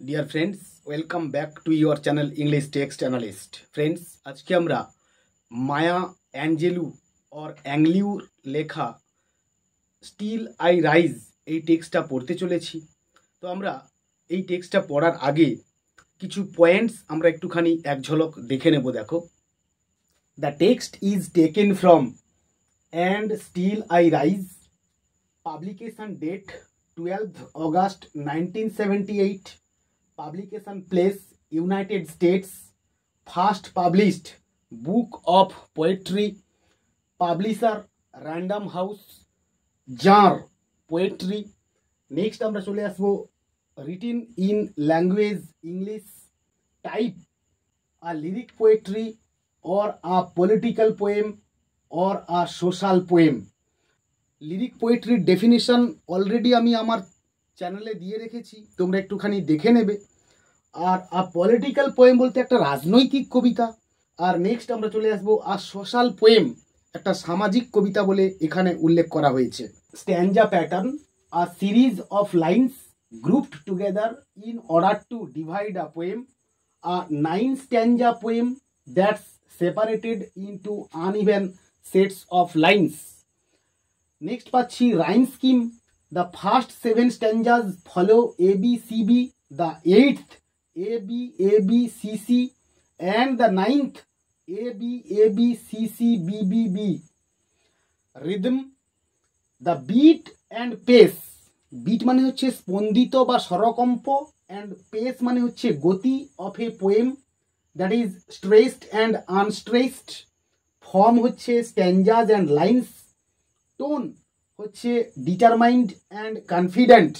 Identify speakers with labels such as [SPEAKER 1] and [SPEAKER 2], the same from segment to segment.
[SPEAKER 1] Dear friends welcome back to your channel English text analyst friends आज के আমরা মায়া অ্যাঞ্জেলু और অ্যাংলিউর লেখা স্টিল আই রাইজ এই টেক্সটটা পড়তে চলেছি। তো আমরা এই টেক্সটটা পড়ার আগে কিছু পয়েন্টস আমরা একটুখানি এক ঝলক দেখে নেব। দেখো, the text is taken from and still I rise, publication date 12th August 1978, publication place United States, first published book of poetry, publisher Random House, genre poetry. Next আমরা চলে আসবো written in language English, type a lyric poetry or a political poem or a social poem. Lyric পোয়েট্রির definition already আমি আমার চ্যানেলে দিয়ে রেখেছি, তোমরা একটুখানি দেখে নেবে। আর পলিটিক্যাল পোয়েম বলতে একটা রাজনৈতিক কবিতা। আর নেক্সট আমরা চলে আসবো আর সোশ্যাল পোয়েম, একটা সামাজিক কবিতা বলে এখানে উল্লেখ করা হয়েছে। স্ট্যাঞ্জা pattern, a series of lines grouped together in order to divide a poem, a 9 স্ট্যাঞ্জা poem that's separated into uneven sets of lines. Next পাচ্ছি rhyme scheme, the first 7 স্ট্যাঞ্জাস follow ABCB, the 8th ABABCC and the 9th ABABCCBBB. Rhythm, the beat and pace. Beat মানে হচ্ছে স্পন্দিত বা স্বরকম্প, and pace মানে হচ্ছে গতি of a poem, that is stressed and unstressed. Form হচ্ছে stanzas and lines. Tone হচ্ছে determined and confident,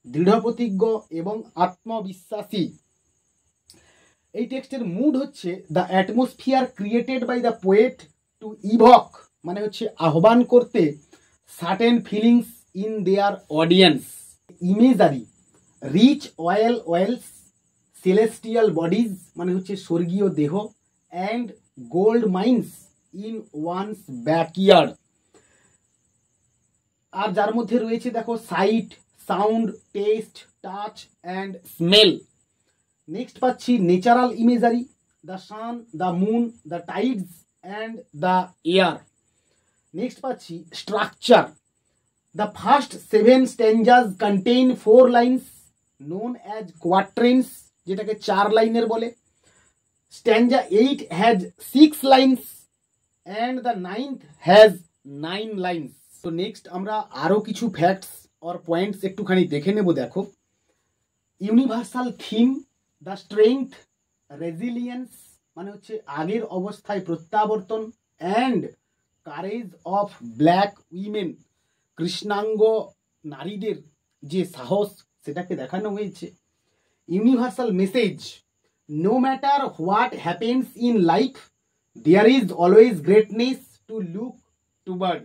[SPEAKER 1] দৃঢ়প্রতিজ্ঞ এবং আত্মবিশ্বাসী। এই টেক্সটের মুড হচ্ছে the atmosphere created by the poet two evoked, মানে হচ্ছে আহ্বান করতে certain feelings in their audience. Imagery, rich Wales celestial bodies, মানে হচ্ছে স্বর্গীয় দেহ, and gold mines in one's backyard. আর যার মধ্যে রয়েছে দেখো site, sound, test, touch and smell. Next পাচ্ছি natural imagery, the sun, the moon, the Tides and the air. Next পাচ্ছি structure, the first 7 স্ট্যাঞ্জাস contain 4 lines known as quatrains, যেটাকে 4 লাইনের বলে। Stanza 8 has 6 lines and the 9th has 9 lines. তো next আমরা আরও কিছু facts और পয়েন্টস একটুখানি দেখে নেব। দেখো, universal theme, the strength, resilience মানে হচ্ছে আগের অবস্থায় প্রত্যাবর্তন, and courage of black women, কৃষ্ণাঙ্গ নারীদের যে সাহস সেটাকে দেখানো হয়েছে। Universal message, no matter what happens in life there is always greatness to look toward.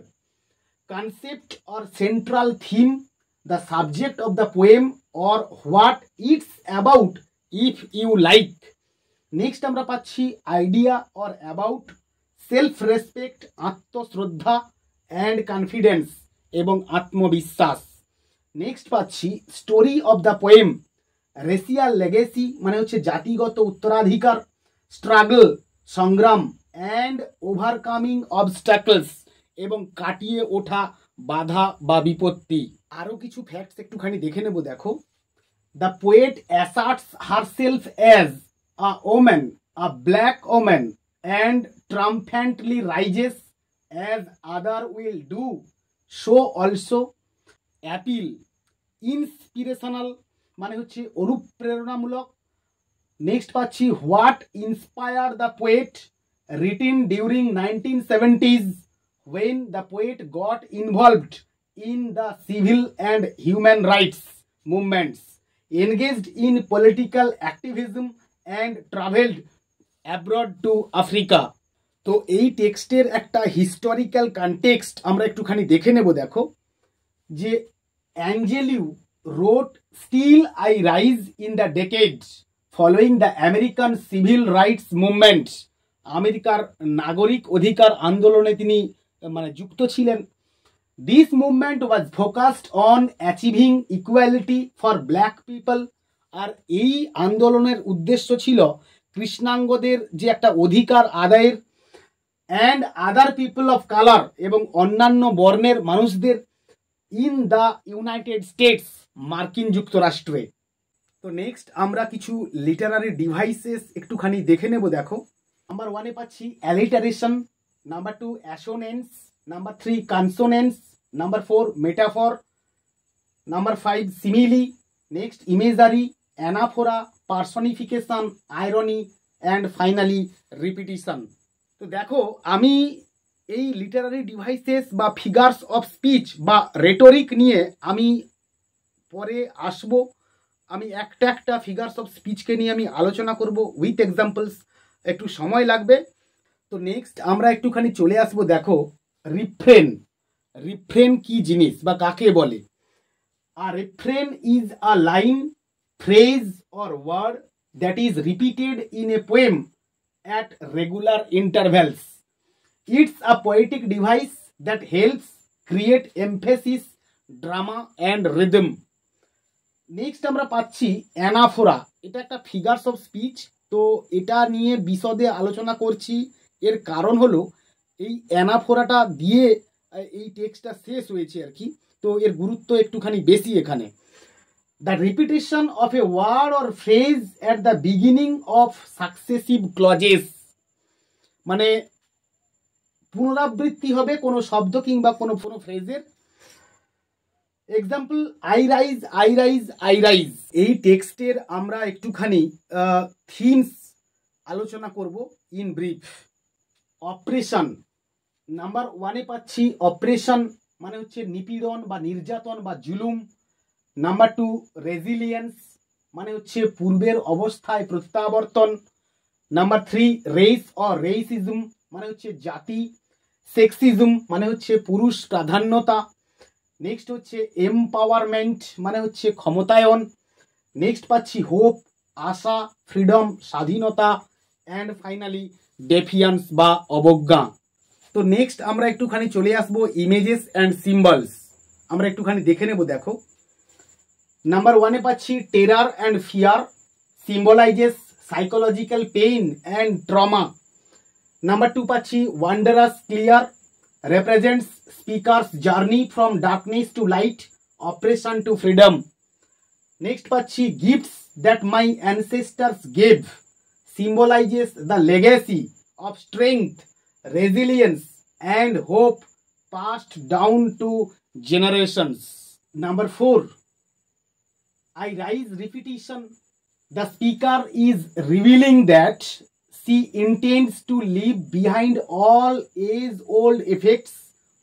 [SPEAKER 1] Concept or central theme, the subject of the poem or what it's about if you like. Next আমরা পাচ্ছি idea or about, self respect, আত্মশ্রদ্ধা and confidence এবং আত্মবিশ্বাস। Next পাচ্ছি story of the poem, racial legacy মানে হচ্ছে জাতিগত উত্তরাধিকার, struggle সংগ্রাম, অ্যান্ড ওভারকামিং অবস্ট্যাকলস এবং কাটিয়ে ওঠা বাধা বা বিপত্তি। আরও কিছু ফ্যাক্টস একটুখানি দেখে নেব। দেখো, the poet asserts herself as a woman, a black woman, and ট্রাম্ফ্যান্টলি rises as other will do show also. Appeal, inspirational মানে হচ্ছে অনুপ্রেরণামূলক। নেক্সট পাচ্ছি what inspire the poet, written during 1970s when the poet got involved in the civil and human rights movements, engaged in political activism and traveled abroad to Africa. তো এই টেক্সটের একটা historical context আমরা একটুখানি দেখে নেব। দেখো, যে অ্যাঞ্জেলিউ wrote Still I Rise in the decade following the American civil rights movement, আমেরিকার নাগরিক অধিকার আন্দোলনে তিনি মানে যুক্ত ছিলেন। This movement was focused on achieving equality for black people আর এই আন্দোলনের উদ্দেশ্য ছিল কৃষ্ণাঙ্গদের যে একটা অধিকার আদায়ের and other people of colour এবং অন্যান্য বর্ণের মানুষদের ইন দ্য ইউনাইটেড স্টেটস মার্কিন যুক্তরাষ্ট্রে। তো নেক্সট আমরা কিছু লিটারারি ডিভাইসেস একটুখানি দেখে নেব। দেখো, নাম্বার 1-এ পাচ্ছি alliteration, number 2 অ্যাসোনেন্স, number 3 কনসোনেন্স, number 4 metaphor, number 5 simile, next imagery, anaphora, personification, irony and finally repetition. তো দেখো, আমি এই লিটারারি ডিভাইসেস বা ফিগার্স অফ স্পিচ বা রেটোরিক নিয়ে আমি পরে আসব। আমি একটা একটা ফিগার্স অফ স্পিচকে নিয়ে আমি আলোচনা করব উইথ এক্সাম্পলস, একটু সময় লাগবে। তো নেক্সট আমরা একটুখানি চলে আসবো। দেখো, রিফ্রেন। রিফ্রেন কি জিনিস বা কাকে বলে? A refrain is a line, phrase or word that is repeated in a poem at regular intervals. It's a poetic device that helps create emphasis, drama and rhythm. Next আমরা পাচ্ছি anaphora. এটা একটা figures of speech. তো এটা নিয়ে বিশদে আলোচনা করছি। এর কারণ হলো এই অ্যানাফোরাটা দিয়ে এই টেক্সটটা শেষ হয়েছে আর কি। তো এর গুরুত্ব একটুখানি বেশি এখানে। The repetition of a word or phrase at the beginning of successive clauses, মানে পুনরাবৃত্তি হবে কোনো শব্দ কিংবা কোনো ফ্রেজের। Example, I rise, I rise, I rise. এই টেক্সটের আমরা একটুখানি থিমস আলোচনা করব ইন ব্রিফ। অপারেশন, নাম্বার 1-এ পাচ্ছি অপারেশন মানে হচ্ছে নিপীড়ন বা নির্যাতন বা জুলুম। নাম্বার 2 রেজিলিয়েন্স মানে হচ্ছে পূর্বের অবস্থায় প্রত্যাবর্তন। নাম্বার 3 রেস অর রেসিজম মানে হচ্ছে জাতি। সেক্সিজম মানে হচ্ছে পুরুষ প্রাধান্যতা। নেক্সট হচ্ছে এমপাওয়ারমেন্ট মানে হচ্ছে ক্ষমতায়ন। নেক্সট পাচ্ছি হোপ, আশা, ফ্রিডম, স্বাধীনতা অ্যান্ড ফাইনালি ডেফিয়ান্স বা অবজ্ঞা। তো নেক্সট আমরা একটুখানি চলে আসবো ইমেজেস অ্যান্ড সিম্বলস। আমরা একটুখানি দেখে নেব। দেখো, নাম্বার 1-এ পাচ্ছি terror and fear, symbolises psychological pain and trauma. Number 2 পাচ্ছি ওয়ান্ডারাস clear, represents speaker's journey from darkness to light, oppression to freedom. Next পাচ্ছি gifts that my ancestors gave, symbolizes the legacy of strength, resilience and hope passed down to generations. Number 4, I rise repetition. The speaker is revealing that she intends to leave behind all age-old effects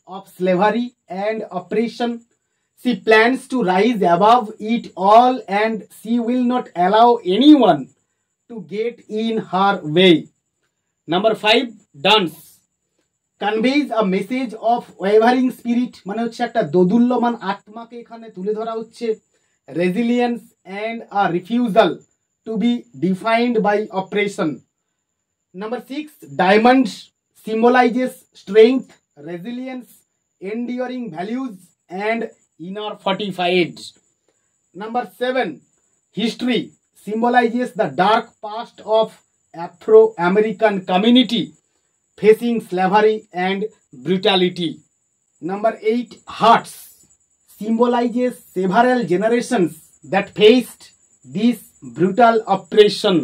[SPEAKER 1] of slavery and oppression. She plans to rise above it all and she will not allow anyone to get in her way. Number 5, dance. Conveys a message of wavering spirit মানে হচ্ছে একটা দোদুল্যমান আত্মাকে এখানে তুলে ধরা হচ্ছে। Resilience and a refusal to be defined by oppression. Number 6, diamond symbolizes strength, resilience, enduring values and inner fortified. Number 7, history symbolizes the dark past of Afro-American community facing slavery and brutality. Number 8, hearts symbolizes several generations that faced this brutal oppression.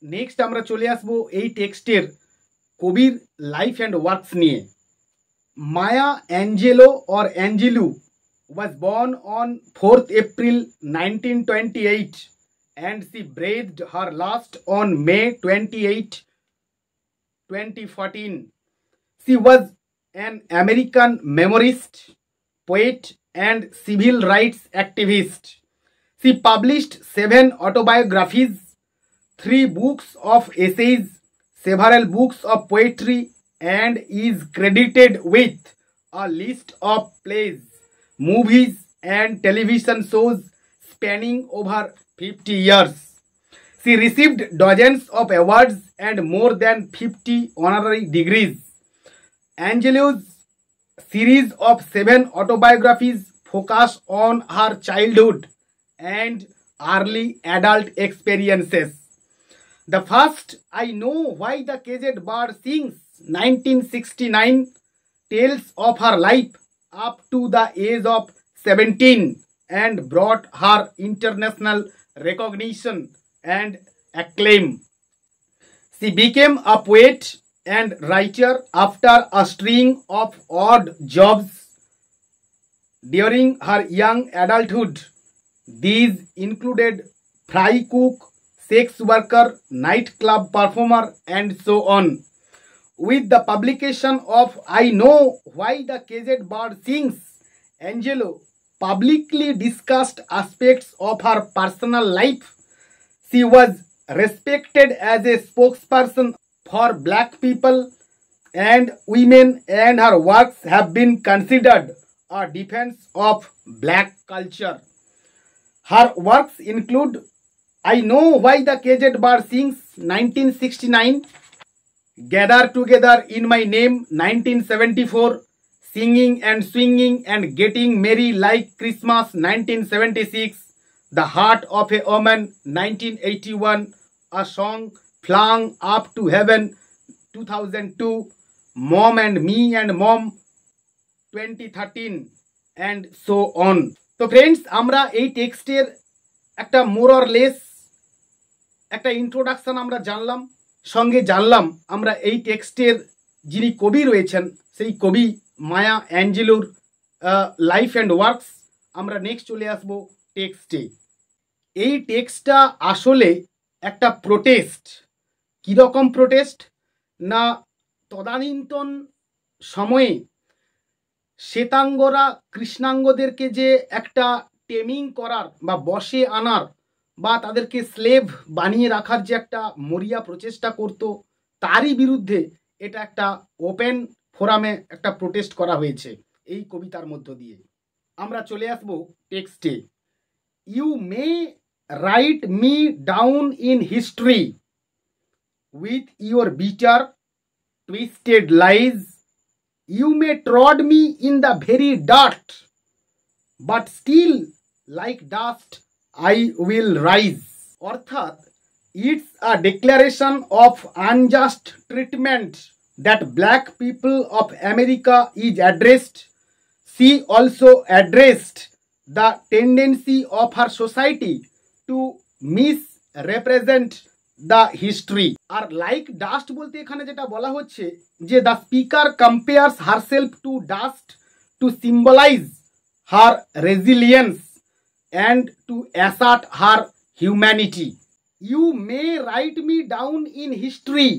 [SPEAKER 1] Next আমরা চলে আসবো এই টেক্সটের কবির life and works নিয়ে। মায়া Angelo or অ্যাঞ্জেলু was born on 4th April 1928 and she breathed her last on May 28, 2014. She was an American memoirist, poet and civil rights activist. She published 7 autobiographies, 3 books of essays, several books of poetry and is credited with a list of plays, movies and television shows spanning over 50 years. She received dozens of awards and more than 50 honorary degrees. Angelou's series of 7 autobiographies focus on her childhood and early adult experiences. The first, I know why the caged bird sings, 1969, tells of her life up to the age of 17 and brought her international recognition and acclaim. She became a poet and writer after a string of odd jobs during her young adulthood. These included fry cook, sex worker, nightclub performer, and so on. With the publication of I Know Why the Caged Bird Sings, Angelo publicly discussed aspects of her personal life. She was respected as a spokesperson for black people and women, and her works have been considered a defense of black culture. Her works include I Know Why the Caged Bird Sings, 1969, Gather Together in My Name, 1974, Singing and Swinging and Getting Merry Like Christmas, 1976, The Heart of a Woman, 1981, A Song Flung Up to Heaven, 2002, Mom and Me and Mom, 2013, and so on. তো friends, আমরা এই টেক্সটের একটা more or less একটা introduction আমরা জানলাম, সঙ্গে জানলাম আমরা এই টেক্সটের যিনি কবি রয়েছেন সেই কবি মায়া অ্যাঞ্জেলোর লাইফ অ্যান্ড ওয়ার্কস। আমরা নেক্সট চলে আসব টেক্সটে। এই টেক্সটটা আসলে একটা প্রোটেস্ট। কীরকম প্রোটেস্ট না, তদানীন্তন সময়ে শ্বেতাঙ্গরা কৃষ্ণাঙ্গদেরকে যে একটা টেমিং করার বা বশে আনার বা তাদেরকে স্লেভ বানিয়ে রাখার যে একটা মরিয়া প্রচেষ্টা করত, তারই বিরুদ্ধে এটা একটা ওপেন ফোরামে একটা প্রোটেস্ট করা হয়েছে এই কবিতার মধ্য দিয়ে। আমরা চলে আসব টেক্সটে। You may write me down in history with your bitter twisted lies, you may trod me in the very dirt, but still like dust I will rise. অর্থাৎ it's a declaration of unjust treatment that black people of America is addressed. She also addressed the tendency of her society to misrepresent the history. আর like dust বলতে এখানে যেটা বলা হচ্ছে যে the speaker compares herself to dust to symbolize her resilience and to assert her humanity. You may write me down in history,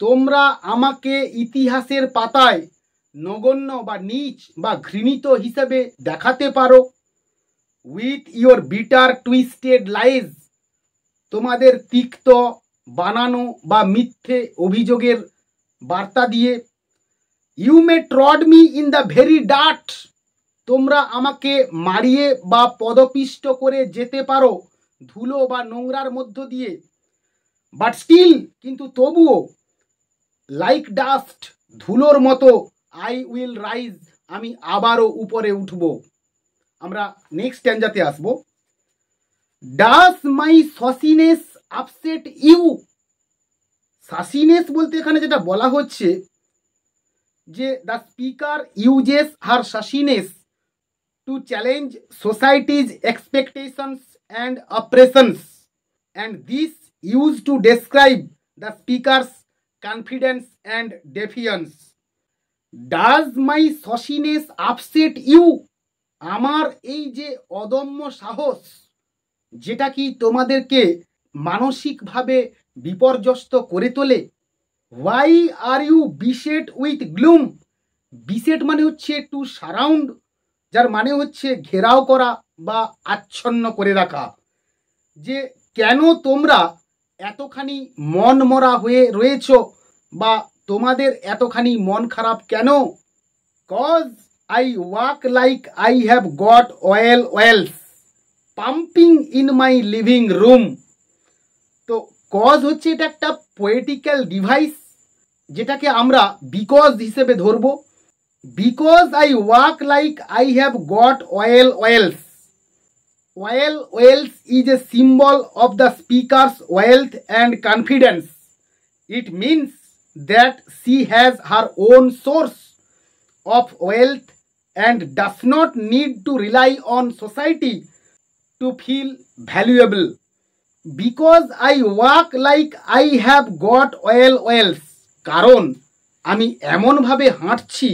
[SPEAKER 1] তোমরা আমাকে ইতিহাসের পাতায় নগণ্য বা নীচ বা ঘৃণিত হিসেবে দেখাতে পারো। With your bitter twisted lies, তোমাদের তিক্ত বানানো বা মিথ্যে অভিযোগের বার্তা দিয়ে। You may Trott me in the very dirt, তোমরা আমাকে মারিয়ে বা পদপিষ্ট করে যেতে পারো ধুলো বা নোংরার মধ্য দিয়ে। বাট স্টিল, কিন্তু তবুও, লাইক ডাস্ট, ধুলোর মতো, আই উইল রাইজ, আমি আবারও উপরে উঠব। আমরা নেক্সট স্ট্যান্জাতে আসবো। ডাস মাই সসিনেস আপসেট ইউ, সাসিনেস বলতে এখানে যেটা বলা হচ্ছে যে the speaker uses her সাসিনেস two challenge societies expectations and অপ্রেশনস, and this use to describe the speakers confidence and ডেফিয়েন্স। Does my সসিনেস upset you, আমার এই যে অদম্য সাহস, যেটা কি তোমাদেরকে মানসিকভাবে বিপর্যস্ত করে তোলে। Why are you beset with gloom, beset মানে হচ্ছে টু সারাউন্ড, যার মানে হচ্ছে ঘেরাও করা বা আচ্ছন্ন করে রাখা। যে কেন তোমরা এতখানি মন মরা হয়ে রয়েছ বা তোমাদের এতখানি মন খারাপ কেন। Cause I walk like I have got wells pumping in my living room. তো কজ হচ্ছে এটা একটা পোয়েটিক্যাল ডিভাইস, যেটাকে আমরা বিকজ হিসেবে ধরব। Because I walk like I have got wells, While wealth is a symbol of the speaker's wealth and confidence, it means that she has her own source of wealth and does not need to rely on society to feel valuable. Because I walk like I have got wealth, কারণ আমি এমনভাবে হাঁটছি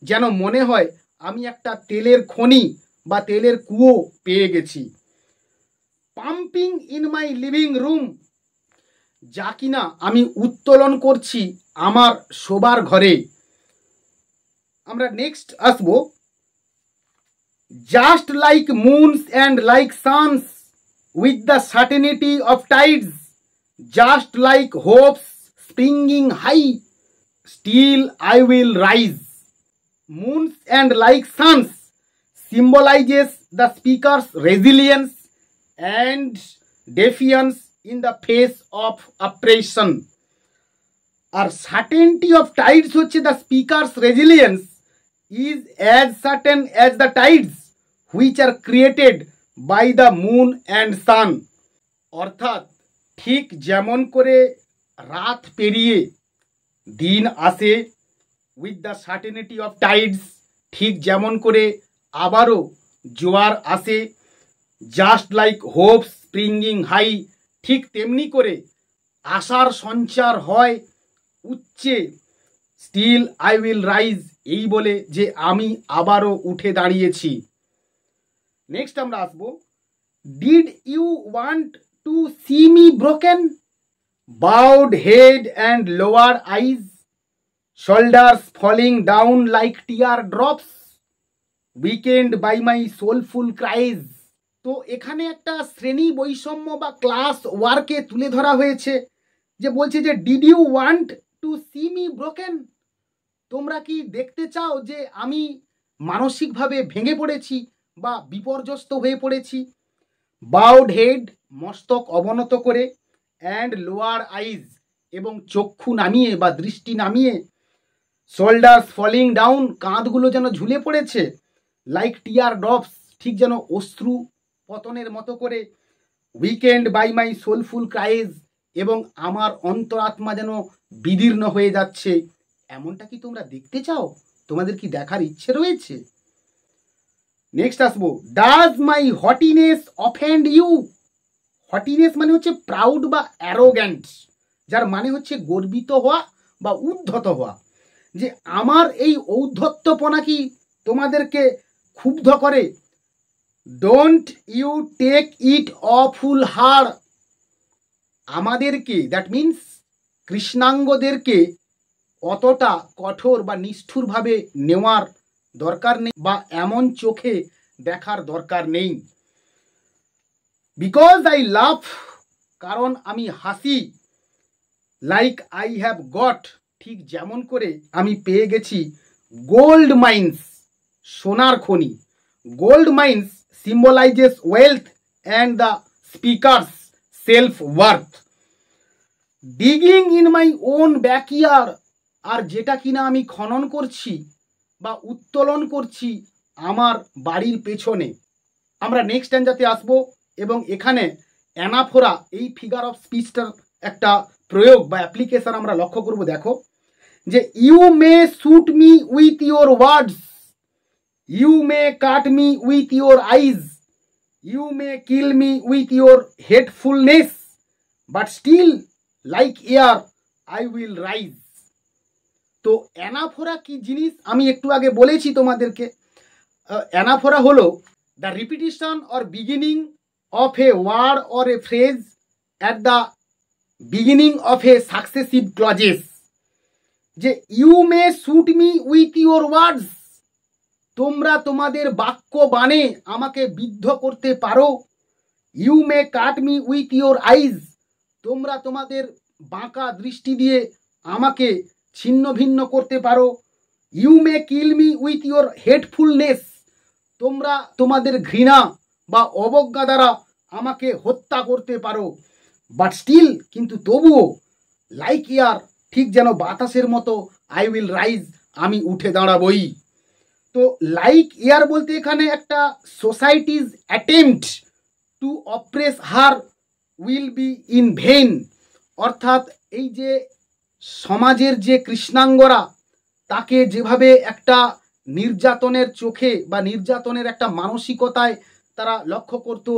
[SPEAKER 1] যেন মনে হয় আমি একটা তেলের খনি বা তেলের কুয়ো পেয়ে গেছি। Pumping in my living room, যা কিনা আমি উত্তোলন করছি আমার শোবার ঘরে। আমরা নেক্সট আসবো, just like moons and like Sans with the certainty of Tides, just like Hopes springing high, still I will rise. Moons and like suns symbolizes the speaker's resilience and defiance in the face of oppression. Our certainty of tides হচ্ছে the speaker's resilience is as certain as the tides which are created by the moon and sun. অর্থাৎ ঠিক যেমন করে রাত পেরিয়ে দিন আসে with the certainty of Tides, ঠিক যেমন করে আবারও জোয়ার আসে, just like hope springing high, ঠিক তেমনি করে আশার সঞ্চার হয় উচ্চে, স্টিল আই উইল রাইজ, এই বলে যে আমি আবারও উঠে দাঁড়িয়েছি। নেক্সট আমরা আসবো, did you want to see me broken, bowed head and lower eyes, shoulders falling down like tear drops, weakened by my soulful cries। তো এখানে একটা শ্রেণী বৈষম্য বা ক্লাস ওয়ার্কে তুলে ধরা হয়েছে, যে বলছে যে did you want to see me broken, তোমরা কি দেখতে চাও যে আমি মানসিকভাবে ভেঙে পড়েছি বা বিপর্যস্ত হয়ে পড়েছি। বাউড হেড, মস্তক অবনত করে, অ্যান্ড লোয়ার আইজ, এবং চক্ষু নামিয়ে বা দৃষ্টি নামিয়ে, শোল্ডার্স ফলিং ডাউন, কাঁধগুলো যেন ঝুলে পড়েছে, লাইক টিয়ার ড্রপস, ঠিক যেন অশ্রু পতনের মতো করে, weakened by my soulful cries, এবং আমার অন্তরাত্মা যেন বিদীর্ণ হয়ে যাচ্ছে। এমনটা কি তোমরা দেখতে চাও? তোমাদের কি দেখার ইচ্ছে রয়েছে? নেক্সট আসবো, ডাজ মাই হটিনেস অফেন্ড ইউ। হটিনেস মানে হচ্ছে প্রাউড বা অ্যারোগ্যান্ট, যার মানে হচ্ছে গর্বিত হওয়া বা উদ্ধত হওয়া, যে আমার এই ঔদ্ধত্যপনা কি তোমাদেরকে ক্ষুব্ধ করে। Don't you take it awful hard, আমাদেরকে, দ্যাট মিন্স কৃষ্ণাঙ্গদেরকে অতটা কঠোর বা নিষ্ঠুরভাবে নেওয়ার দরকার নেই বা এমন চোখে দেখার দরকার নেই। বিকজ আই লাভ, কারণ আমি হাসি, লাইক আই হ্যাভ গট, ঠিক যেমন করে আমি পেয়ে গেছি, গোল্ড মাইন্স, সোনার খনি। Gold mines symbolises wealth and the speakers self worth. Digging in my own backyard, আর যেটা কিনা আমি খনন করছি বা উত্তোলন করছি আমার বাড়ির পেছনে। আমরা নেক্সট স্ট্যান্ডাতে আসবো এবং এখানে অ্যানাফোরা, এই ফিগার অফ স্পিচটার একটা প্রয়োগ বা অ্যাপ্লিকেশন আমরা লক্ষ্য করব। দেখো, যে you may shoot me with your words, you may cut me with your eyes, you may kill me with your হেটফুলনেস, but still like air I will rise. তো অ্যানাফোরা কি জিনিস আমি একটু আগে বলেছি তোমাদেরকে। অ্যানাফোরা হলো the repetition or beginning of a word or a phrase at the beginning of A successive clauses. যে you may shoot me with your words, তোমরা তোমাদের বাক্য বাণে আমাকে বিদ্ধ করতে পারো। You may cut me with your eyes, তোমরা তোমাদের বাঁকা দৃষ্টি দিয়ে আমাকে ছিন্ন ভিন্ন করতে পারো। You May kill me with your হেটফুলনেস, তোমরা তোমাদের ঘৃণা বা অবজ্ঞা দ্বারা আমাকে হত্যা করতে পারো। বাট স্টিল, কিন্তু তবুও, লাইক এয়ার, ঠিক যেন বাতাসের মতো, আই উইল রাইজ, আমি উঠে দাঁড়াবই। তো লাইক এয়ার বলতে এখানে একটা societies attempt to oppress her will be in when. অর্থাৎ এই যে সমাজের যে কৃষ্ণাঙ্গরা তাকে যেভাবে একটা নির্যাতনের চোখে বা নির্যাতনের একটা মানসিকতায় তারা লক্ষ্য করত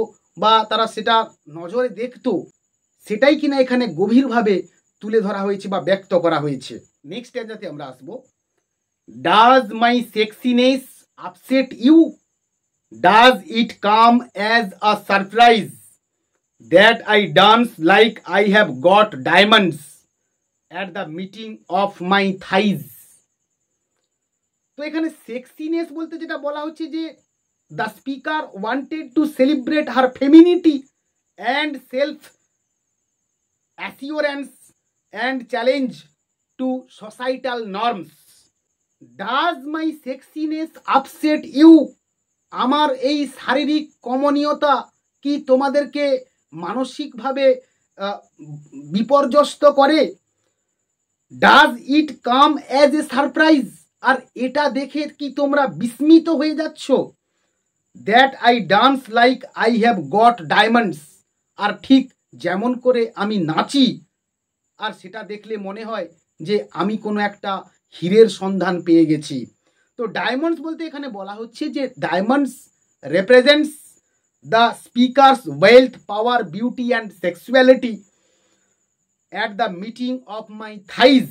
[SPEAKER 1] বা তারা সেটা নজরে দেখত, সেটাই কিনা এখানে গভীরভাবে তুলে ধরা হয়েছে বা ব্যক্ত করা হয়েছে। নেক্সট যাতে আমরা আসবো, does my sexiness upset you, does it come as a surprise that I dance like I have goat diamonds at the meeting of my thighs. তো এখানে সেক্সিনেস বলতে যেটা বলা হচ্ছে যে the speaker wanted to celebrate her femininity and self assurance and challenge two societal norms. Does my sexiness upset you, আমার এই শারীরিক কমনীয়তা কি তোমাদেরকে মানসিকভাবে বিপর্যস্ত করে? Does it come as a surprise, আর এটা দেখে কি তোমরা বিস্মিত হয়ে যাচ্ছ? That I dance like I have goat diamonds, আর ঠিক যেমন করে আমি নাচি আর সেটা দেখলে মনে হয় যে আমি কোনো একটা হীরের সন্ধান পেয়ে গেছি। তো ডায়মন্ডস বলতে এখানে বলা হচ্ছে যে diamonds represents the speaker's wealth, power, beauty and sexuality at the meeting of my thighs,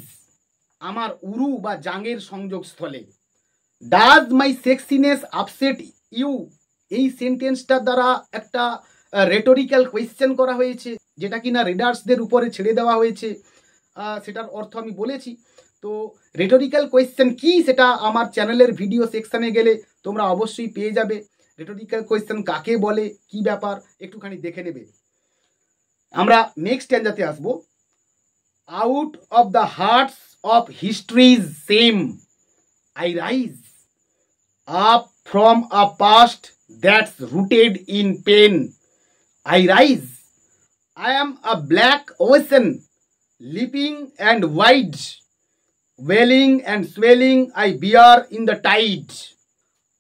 [SPEAKER 1] আমার উরু বা জাঙ্গের সংযোগস্থলে। Does my sexiness upset you, এই সেন্টেন্সটার দ্বারা একটা রেটোরিক্যাল কোয়েশ্চেন করা হয়েছে, যেটা কিনা রিডার্সদের উপরে ছেড়ে দেওয়া হয়েছে। সেটার অর্থ আমি বলেছি। তো রেটোরিক্যাল কোয়েশ্চেন কি সেটা আমার চ্যানেলের ভিডিও সেকশানে গেলে তোমরা অবশ্যই পেয়ে যাবে। রেটোরিক্যাল কোয়েশ্চেন কাকে বলে, কি ব্যাপার একটুখানি দেখে নেবে। আমরা নেক্সট স্ট্যান্জাতে আসবো। Out of the hearts of history's shame I rise, up from a past that's rooted in pain I rise. I am a black ocean, leaping and wide, welling and swelling I bear in the tide.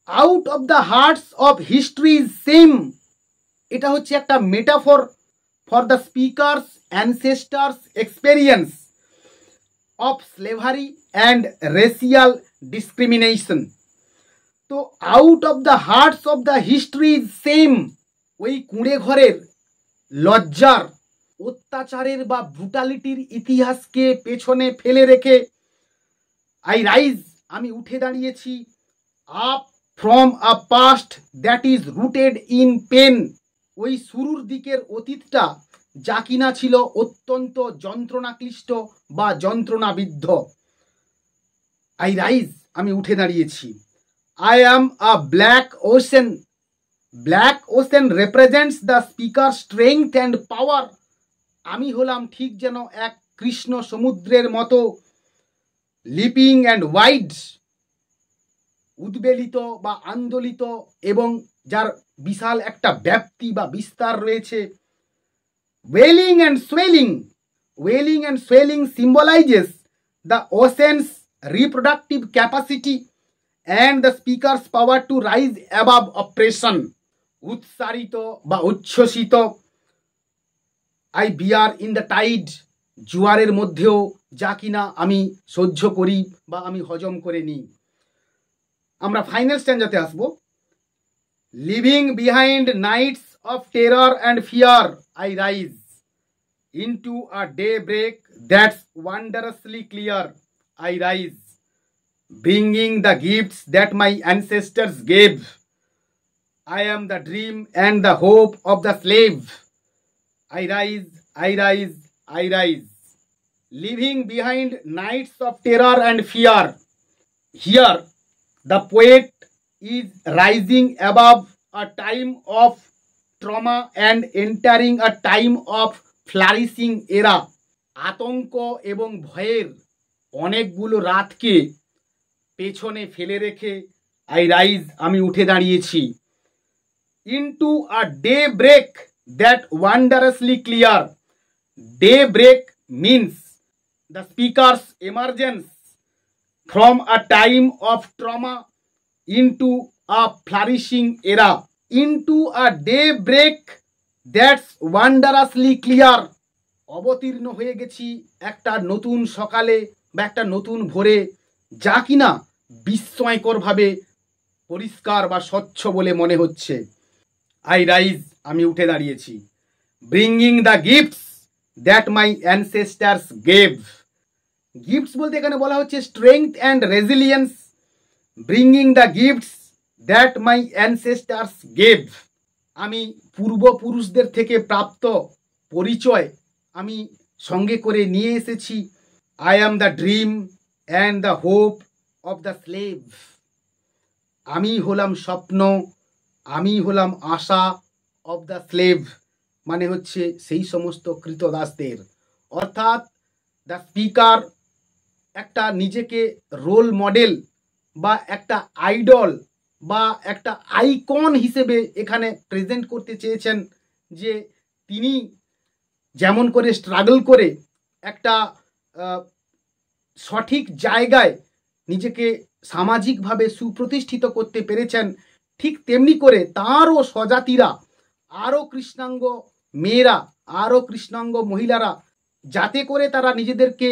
[SPEAKER 1] Out of the hearts of history's same, এটা হচ্ছে একটা metaphor for the speakers ancestors experience of slavery and racial discrimination. তো out of the hearts of the histories same, ওই কুঁড়ে ঘরের লজ্জার, অত্যাচারের বা ব্রুটালিটির ইতিহাসকে পেছনে ফেলে রেখে আই রাইজ, আমি উঠে দাঁড়িয়েছি, up from a past that is rooted in pain, ওই শুরুর দিকের অতীতটা যা কিনা ছিল অত্যন্ত যন্ত্রণাক্লিষ্ট বা যন্ত্রণাবিদ্ধ। আই রাইজ, আমি উঠে দাঁড়িয়েছি। I am a black ocean, black ocean রেপ্রেজেন্টস the speaker strength and power, আমি হলাম ঠিক যেন এক কৃষ্ণ সমুদ্রের মতো, লিপিং অ্যান্ড ওয়াইড, উদ্বেলিত বা আন্দোলিত এবং যার বিশাল একটা ব্যাপ্তি বা বিস্তার রয়েছে। Wailing and swelling, wailing and swelling symbolises the Ocean's reproductive capacity and the speakers power to rise above অপ্রেশন। উৎসারিত বা উচ্ছ্বসিত, I beer in the Tide, জোয়ারের মধ্যেও যা কিনা আমি সহ্য করি বা আমি হজম করে নিই। আমরা ফাইনাল স্ট্যান্জাতে আসবো। Living behind Knights of terror and fear I rise into a day break that's ওয়ান্ডারাসলি clear I rise, bringing the gifts that my ancestors gave, I am the dream and the hope of the slave. I rise, I rise, I rise. Leaving behind nights of terror and fear. Here, the poet is rising above a time of trauma and entering a time of flourishing era. আতঙ্ক এবং ভয়ের অনেকগুলো রাতকে পেছনে ফেলে রেখে I rise, আমি উঠে দাঁড়িয়েছি। into a daybreak that wondrously clear. Daybreak means the speaker's emergence from a time of trauma into a flourishing era. Into a daybreak that's ওয়ান্ডারাসলি clear. অবতীর্ণ হয়ে গেছি একটা নতুন সকালে বা একটা নতুন ভোরে, যা কিনা বিস্ময়করভাবে পরিষ্কার বা স্বচ্ছ বলে মনে হচ্ছে। আই রাইজ, আমি উঠে দাঁড়িয়েছি। Bringing the gifts that my ancestors gave. Gifts বলতে এখানে বলা হচ্ছে strength and resilience. Bringing the gifts that my ancestors gave. আমি পূর্বপুরুষদের থেকে প্রাপ্ত পরিচয় আমি সঙ্গে করে নিয়ে এসেছি। I am the dream and the hope of the slave. আমি হলাম স্বপ্ন, আমি হলাম আশা অফ দ্য স্লেভ, মানে হচ্ছে সেই সমস্ত কৃতদাসদের। অর্থাৎ দ্য স্পিকার একটা নিজেকে রোল মডেল বা একটা আইডল বা একটা আইকন হিসেবে এখানে প্রেজেন্ট করতে চেয়েছেন, যে তিনি যেমন করে স্ট্রাগল করে একটা সঠিক জায়গায় নিজেকে সামাজিকভাবে সুপ্রতিষ্ঠিত করতে পেরেছেন, ঠিক তেমনি করে তাঁরও স্বজাতিরা, আরও কৃষ্ণাঙ্গ মেয়েরা, আরও কৃষ্ণাঙ্গ মহিলারা, যাতে করে তারা নিজেদেরকে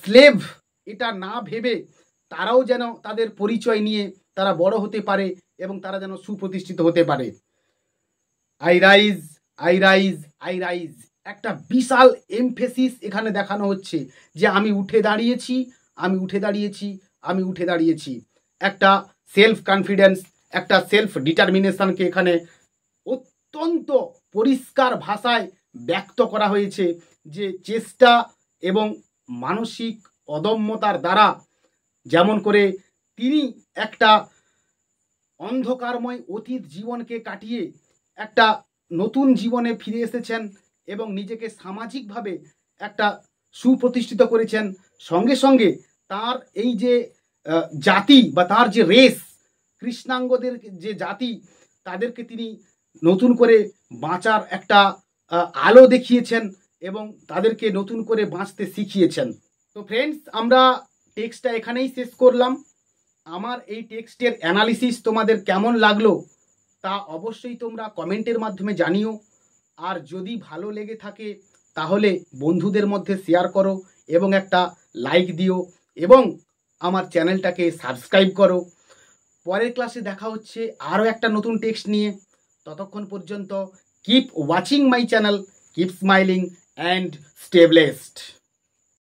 [SPEAKER 1] স্লেভ এটা না ভেবে তারাও যেন তাদের পরিচয় নিয়ে তারা বড় হতে পারে এবং তারা যেন সুপ্রতিষ্ঠিত হতে পারে। I rise, I rise, I rise, একটা বিশাল এমফেসিস এখানে দেখানো হচ্ছে যে আমি উঠে দাঁড়িয়েছি, আমি উঠে দাঁড়িয়েছি, আমি উঠে দাঁড়িয়েছি। একটা সেলফ কনফিডেন্স, একটা সেলফ ডিটারমিনেশনকে এখানে অত্যন্ত পরিষ্কার ভাষায় ব্যক্ত করা হয়েছে, যে চেষ্টা এবং মানসিক অদম্যতার দ্বারা যেমন করে তিনি একটা অন্ধকারময় অতীত জীবনকে কাটিয়ে একটা নতুন জীবনে ফিরে এসেছেন এবং নিজেকে সামাজিকভাবে একটা সুপ্রতিষ্ঠিত করেছেন। সঙ্গে সঙ্গে তার এই যে জাতি বা তার যে রেস, কৃষ্ণাঙ্গদের যে জাতি, তাদেরকে তিনি নতুন করে বাঁচার একটা আলো দেখিয়েছেন এবং তাদেরকে নতুন করে বাঁচতে শিখিয়েছেন। তো ফ্রেন্ডস, আমরা টেক্সটটা এখানেই শেষ করলাম। আমার এই টেক্সটের অ্যানালিসিস তোমাদের কেমন লাগলো তা অবশ্যই তোমরা কমেন্টের মাধ্যমে জানিও। আর যদি ভালো লেগে থাকে তাহলে বন্ধুদের মধ্যে শেয়ার করো এবং একটা লাইক দিও এবং আমার চ্যানেলটাকে সাবস্ক্রাইব করো। পরের ক্লাসে দেখা হচ্ছে আরও একটা নতুন টেক্সট নিয়ে। ততক্ষণ পর্যন্ত keep watching my channel, keep smiling and stay blessed.